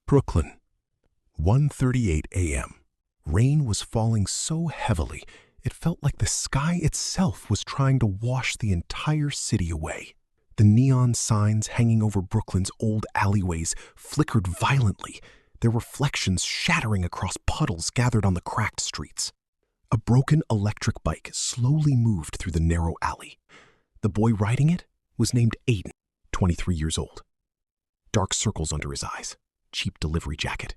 Brooklyn, 1:38 a.m. Rain was falling so heavily, it felt like the sky itself was trying to wash the entire city away. The neon signs hanging over Brooklyn's old alleyways flickered violently, their reflections shattering across puddles gathered on the cracked streets. A broken electric bike slowly moved through the narrow alley. The boy riding it was named Aiden, 23 years old. Dark circles under his eyes, cheap delivery jacket,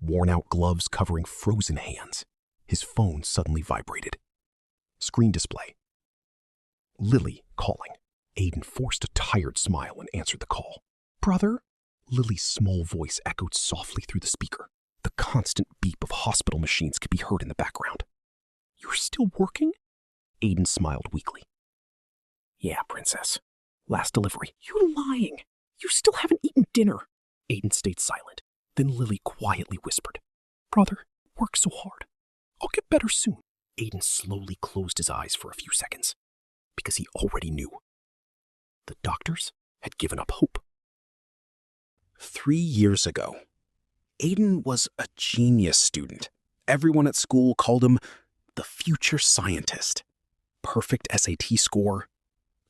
worn-out gloves covering frozen hands. His phone suddenly vibrated. Screen display. Lily calling. Aiden forced a tired smile and answered the call. "Brother?" Lily's small voice echoed softly through the speaker. The constant beep of hospital machines could be heard in the background. "You're still working?" Aiden smiled weakly. "Yeah, princess. Last delivery." "You're lying. You still haven't eaten dinner." Aiden stayed silent. Then Lily quietly whispered, "Brother, work so hard. I'll get better soon." Aiden slowly closed his eyes for a few seconds, because he already knew. The doctors had given up hope. 3 years ago, Aiden was a genius student. Everyone at school called him the future scientist. Perfect SAT score,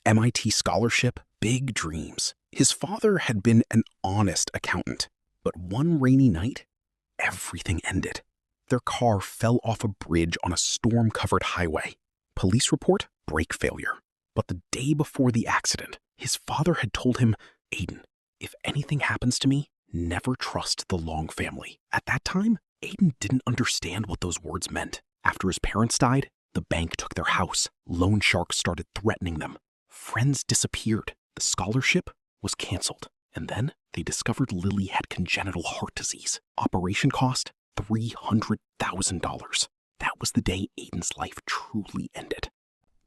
MIT scholarship, big dreams. His father had been an honest accountant, but one rainy night, everything ended. Their car fell off a bridge on a storm-covered highway. Police report, brake failure. But the day before the accident, his father had told him, "Aiden, if anything happens to me, never trust the Long family." At that time, Aiden didn't understand what those words meant. After his parents died, the bank took their house. Loan sharks started threatening them. Friends disappeared. The scholarship was canceled. And then they discovered Lily had congenital heart disease. Operation cost $300,000. That was the day Aiden's life truly ended.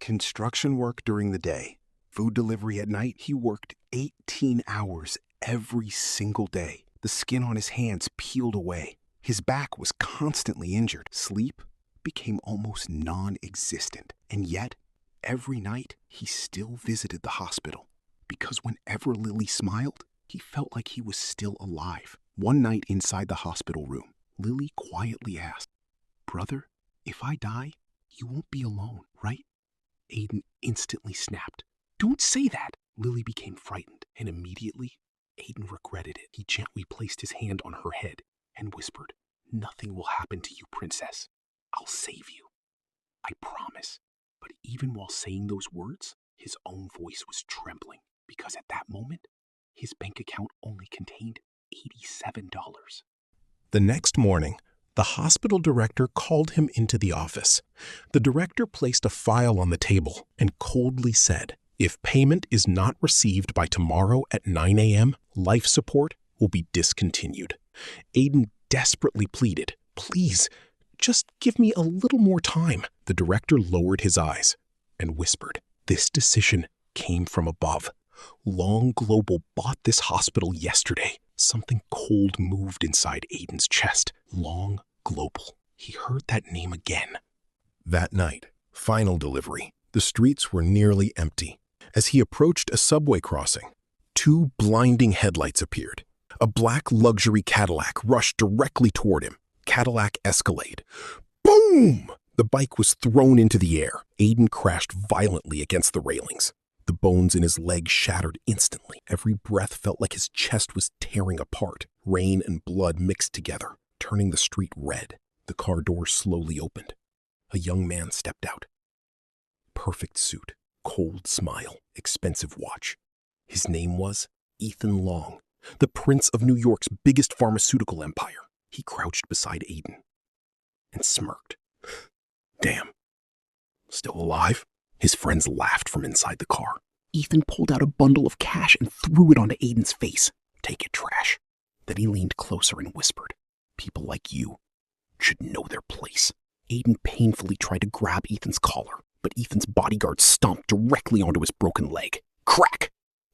Construction work during the day, food delivery at night. He worked 18 hours every single day. The skin on his hands peeled away. His back was constantly injured. Sleep became almost non-existent. And yet, every night, he still visited the hospital. Because whenever Lily smiled, he felt like he was still alive. One night inside the hospital room, Lily quietly asked, "Brother, if I die, you won't be alone, right?" Aiden instantly snapped. "Don't say that!" Lily became frightened, and immediately, Aiden regretted it. He gently placed his hand on her head and whispered, "Nothing will happen to you, princess. I'll save you. I promise." But even while saying those words, his own voice was trembling, because at that moment, his bank account only contained $87. The next morning, the hospital director called him into the office. The director placed a file on the table and coldly said, "If payment is not received by tomorrow at 9 a.m., life support will be discontinued." Aiden desperately pleaded, "Please, just give me a little more time." The director lowered his eyes and whispered, "This decision came from above. Long Global bought this hospital yesterday." Something cold moved inside Aiden's chest. Long Global. He heard that name again. That night, final delivery. The streets were nearly empty. As he approached a subway crossing, two blinding headlights appeared. A black luxury Cadillac rushed directly toward him. Cadillac Escalade. Boom! The bike was thrown into the air. Aiden crashed violently against the railings. The bones in his legs shattered instantly. Every breath felt like his chest was tearing apart. Rain and blood mixed together, turning the street red. The car door slowly opened. A young man stepped out. Perfect suit, cold smile, expensive watch. His name was Ethan Long, the prince of New York's biggest pharmaceutical empire. He crouched beside Aiden and smirked. "Damn. Still alive?" His friends laughed from inside the car. Ethan pulled out a bundle of cash and threw it onto Aiden's face. "Take it, trash." Then he leaned closer and whispered, "People like you should know their place." Aiden painfully tried to grab Ethan's collar, but Ethan's bodyguard stomped directly onto his broken leg. Crack!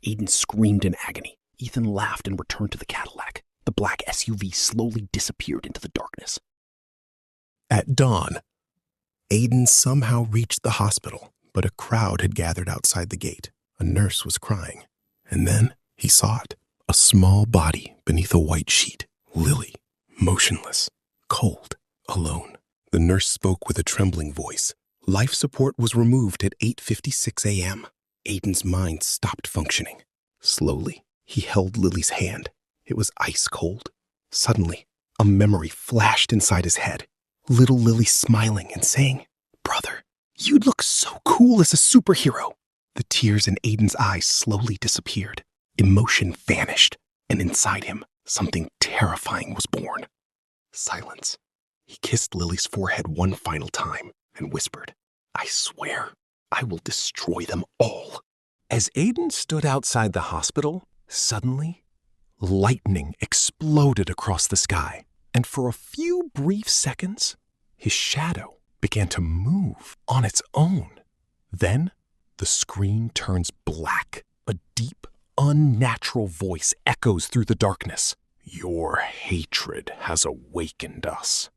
Aiden screamed in agony. Ethan laughed and returned to the Cadillac. The black SUV slowly disappeared into the darkness. At dawn, Aiden somehow reached the hospital, but a crowd had gathered outside the gate. A nurse was crying. And then he saw it, a small body beneath a white sheet. Lily, motionless, cold, alone. The nurse spoke with a trembling voice. Life support was removed at 8:56 a.m. Aiden's mind stopped functioning. Slowly, he held Lily's hand. It was ice cold. Suddenly, a memory flashed inside his head. Little Lily smiling and saying, "Brother, you'd look so cool as a superhero." The tears in Aiden's eyes slowly disappeared. Emotion vanished, and inside him, something terrifying was born. Silence. He kissed Lily's forehead one final time and whispered, "I swear, I will destroy them all." As Aiden stood outside the hospital, suddenly, lightning exploded across the sky, and for a few brief seconds, his shadow began to move on its own. Then, the screen turns black. A deep, unnatural voice echoes through the darkness. "Your hatred has awakened us."